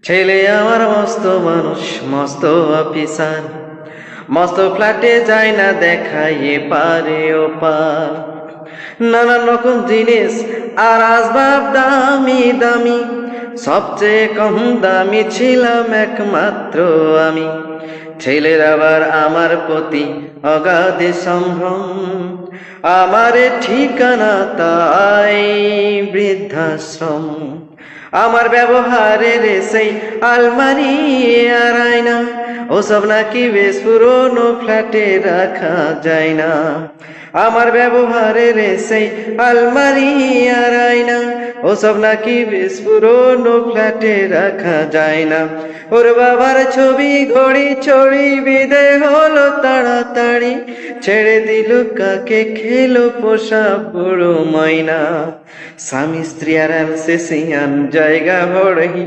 ছেলে আমার মস্ত মানুষ, মস্ত অফিসার, মস্ত ফ্ল্যাটে যায় না দেখাই এপারে ওপার। নানান রকম জিনিস আর আসবাব দামি দামি, সবচেয়ে কম দামি ছিলাম একমাত্র আমি। ছেলের আবার আমার প্রতি অগাধ সম্ভ্রম, আমারে ঠিকানা তাই বৃদ্ধাশ্রম। আমার ব্যবহারের সেই আলমারি আর আয়না, ওসব নাকি বেশ পুরনো ফ্ল্যাটে রাখা যায় না। আমার ব্যবহারের সেই আলমারি আর আয়না, ওসব নাকি বেশ পুরনো ফ্ল্যাটে রাখা যায় না। ওর বাবার ছবি ঘড়ি ছড়ি বিদে হলো তাড়াতাড়ি, ছেড়ে দিল কাকে খেলো পোষা বুড়ো ময়না। স্বামী স্ত্রী আর আলসেসিয়ান জায়গা বড়ই